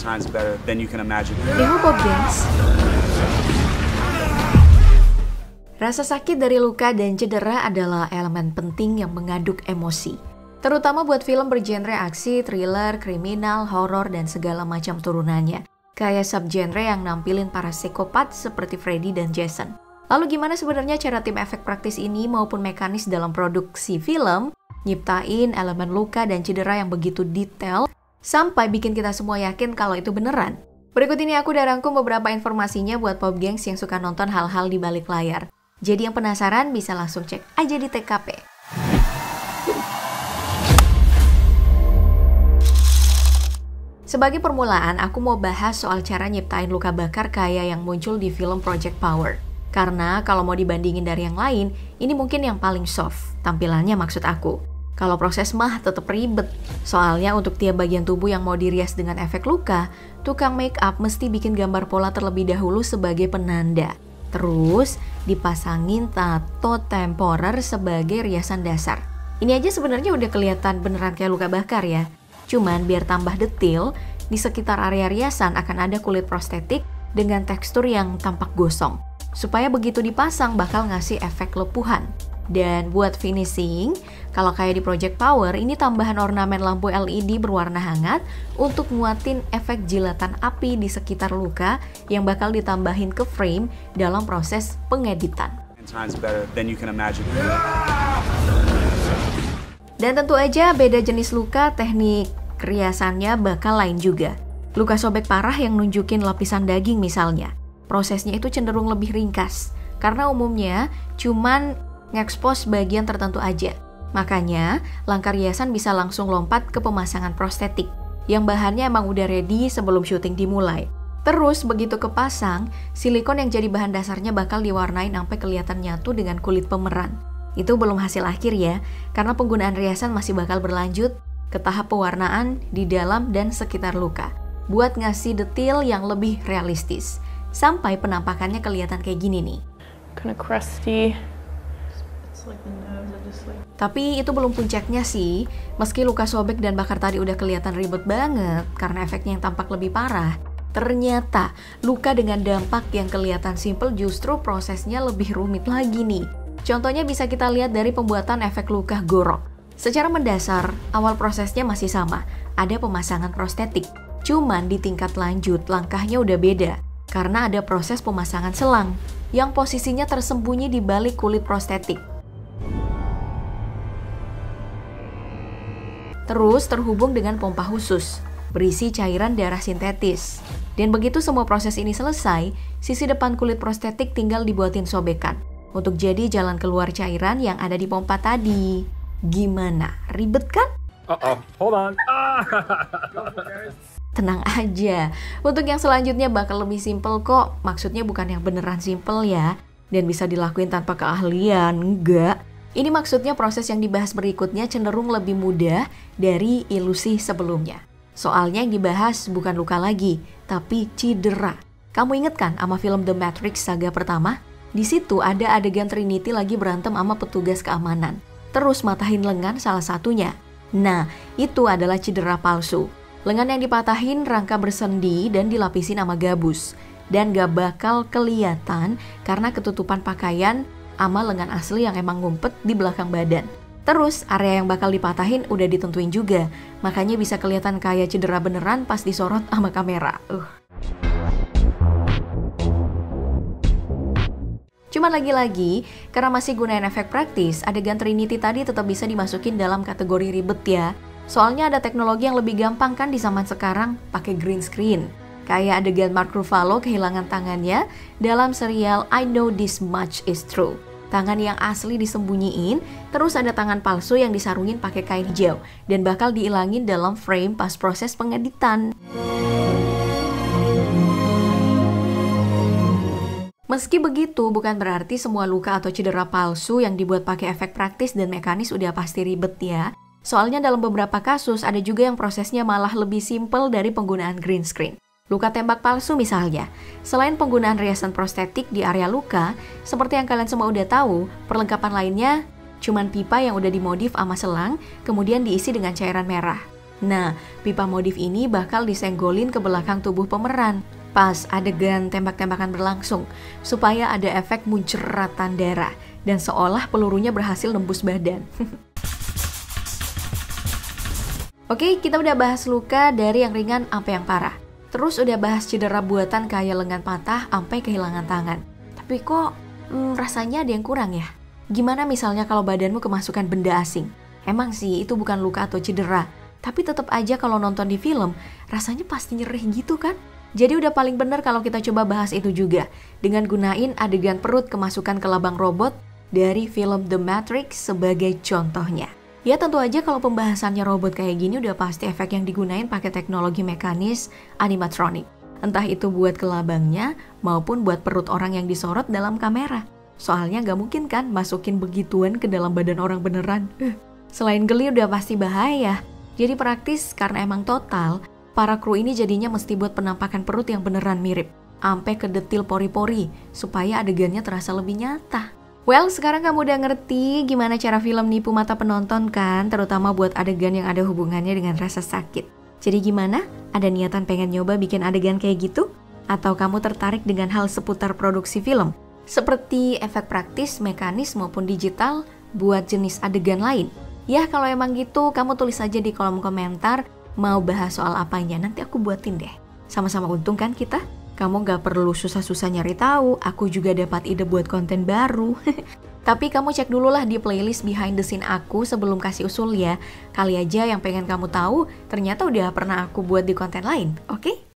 times better than you can imagine. Pop gengs. Rasa sakit dari luka dan cedera adalah elemen penting yang mengaduk emosi. Terutama buat film bergenre aksi, thriller, kriminal, horor, dan segala macam turunannya. Kayak subgenre yang nampilin para psikopat seperti Freddy dan Jason. Lalu gimana sebenarnya cara tim efek praktis ini maupun mekanis dalam produksi film nyiptain elemen luka dan cedera yang begitu detail sampai bikin kita semua yakin kalau itu beneran? Berikut ini aku udah rangkum beberapa informasinya buat Pop Gengs yang suka nonton hal-hal di balik layar. Jadi yang penasaran bisa langsung cek aja di TKP. Sebagai permulaan, aku mau bahas soal cara nyiptain luka bakar kayak yang muncul di film Project Power. Karena kalau mau dibandingin dari yang lain, ini mungkin yang paling soft, tampilannya maksud aku. Kalau proses mah tetep ribet. Soalnya untuk tiap bagian tubuh yang mau dirias dengan efek luka, tukang make up mesti bikin gambar pola terlebih dahulu sebagai penanda. Terus dipasangin tato temporer sebagai riasan dasar. Ini aja sebenarnya udah kelihatan beneran kayak luka bakar ya. Cuman biar tambah detail, di sekitar area riasan akan ada kulit prostetik dengan tekstur yang tampak gosong. Supaya begitu dipasang bakal ngasih efek lepuhan. Dan buat finishing, kalau kayak di Project Power, ini tambahan ornamen lampu LED berwarna hangat untuk nguatin efek jilatan api di sekitar luka yang bakal ditambahin ke frame dalam proses pengeditan. Dan tentu aja beda jenis luka, teknik riasannya bakal lain juga. Luka sobek parah yang nunjukin lapisan daging misalnya, prosesnya itu cenderung lebih ringkas, karena umumnya cuman ngekspos bagian tertentu aja. Makanya, langkah riasan bisa langsung lompat ke pemasangan prostetik, yang bahannya emang udah ready sebelum syuting dimulai. Terus begitu kepasang, silikon yang jadi bahan dasarnya bakal diwarnain sampai kelihatan nyatu dengan kulit pemeran. Itu belum hasil akhir ya, karena penggunaan riasan masih bakal berlanjut ke tahap pewarnaan di dalam dan sekitar luka, buat ngasih detail yang lebih realistis, sampai penampakannya kelihatan kayak gini nih. Kinda crusty. Tapi itu belum puncaknya sih, meski luka sobek dan bakar tadi udah kelihatan ribet banget karena efeknya yang tampak lebih parah. Ternyata, luka dengan dampak yang kelihatan simple justru prosesnya lebih rumit lagi nih. Contohnya bisa kita lihat dari pembuatan efek luka gorok. Secara mendasar, awal prosesnya masih sama, ada pemasangan prostetik. Cuman di tingkat lanjut, langkahnya udah beda, karena ada proses pemasangan selang, yang posisinya tersembunyi di balik kulit prostetik. Terus terhubung dengan pompa khusus, berisi cairan darah sintetis. Dan begitu semua proses ini selesai, sisi depan kulit prostetik tinggal dibuatin sobekan untuk jadi jalan keluar cairan yang ada di pompa tadi. Gimana? Ribet kan? Hold on. Tenang aja, untuk yang selanjutnya bakal lebih simpel kok. Maksudnya bukan yang beneran simpel ya, dan bisa dilakuin tanpa keahlian, enggak. Ini maksudnya proses yang dibahas berikutnya cenderung lebih mudah dari ilusi sebelumnya. Soalnya yang dibahas bukan luka lagi, tapi cedera. Kamu inget kan sama film The Matrix saga pertama? Di situ ada adegan Trinity lagi berantem sama petugas keamanan. Terus matahin lengan salah satunya. Nah, itu adalah cedera palsu. Lengan yang dipatahin rangka bersendi dan dilapisin sama gabus. Dan gak bakal kelihatan karena ketutupan pakaian sama lengan asli yang emang ngumpet di belakang badan. Terus area yang bakal dipatahin udah ditentuin juga. Makanya bisa kelihatan kayak cedera beneran pas disorot sama kamera. Cuman lagi-lagi, karena masih gunain efek praktis, adegan Trinity tadi tetap bisa dimasukin dalam kategori ribet ya. Soalnya ada teknologi yang lebih gampang kan di zaman sekarang, pakai green screen. Kayak adegan Mark Ruffalo kehilangan tangannya dalam serial I Know This Much Is True. Tangan yang asli disembunyiin, terus ada tangan palsu yang disarungin pakai kain hijau, dan bakal diilangin dalam frame pas proses pengeditan. Meski begitu, bukan berarti semua luka atau cedera palsu yang dibuat pakai efek praktis dan mekanis udah pasti ribet ya. Soalnya dalam beberapa kasus ada juga yang prosesnya malah lebih simpel dari penggunaan green screen. Luka tembak palsu misalnya, selain penggunaan riasan prostetik di area luka, seperti yang kalian semua udah tahu, perlengkapan lainnya cuman pipa yang udah dimodif sama selang, kemudian diisi dengan cairan merah. Nah, pipa modif ini bakal disenggolin ke belakang tubuh pemeran pas adegan tembak-tembakan berlangsung, supaya ada efek munceratan darah dan seolah pelurunya berhasil nembus badan. Oke, kita udah bahas luka dari yang ringan sampai yang parah. Terus udah bahas cedera buatan kayak lengan patah sampai kehilangan tangan. Tapi kok rasanya ada yang kurang ya? Gimana misalnya kalau badanmu kemasukan benda asing? Emang sih itu bukan luka atau cedera, tapi tetap aja kalau nonton di film, rasanya pasti nyerih gitu kan? Jadi udah paling bener kalau kita coba bahas itu juga, dengan gunain adegan perut kemasukan ke labang robot dari film The Matrix sebagai contohnya. Ya tentu aja kalau pembahasannya robot kayak gini udah pasti efek yang digunain pakai teknologi mekanis animatronic. Entah itu buat ke labangnya maupun buat perut orang yang disorot dalam kamera. Soalnya nggak mungkin kan masukin begituan ke dalam badan orang beneran. Selain geli udah pasti bahaya. Jadi praktis karena emang total, para kru ini jadinya mesti buat penampakan perut yang beneran mirip. Sampai ke detil pori-pori supaya adegannya terasa lebih nyata. Well, sekarang kamu udah ngerti gimana cara film nipu mata penonton kan? Terutama buat adegan yang ada hubungannya dengan rasa sakit. Jadi gimana? Ada niatan pengen nyoba bikin adegan kayak gitu? Atau kamu tertarik dengan hal seputar produksi film? Seperti efek praktis, mekanis maupun digital buat jenis adegan lain? Ya kalau emang gitu, kamu tulis aja di kolom komentar mau bahas soal apanya, nanti aku buatin deh. Sama-sama untung kan kita? Kamu gak perlu susah-susah nyari tahu, aku juga dapat ide buat konten baru. Tapi kamu cek dulu lah di playlist behind the scene aku sebelum kasih usul ya. Kali aja yang pengen kamu tahu, ternyata udah pernah aku buat di konten lain, oke?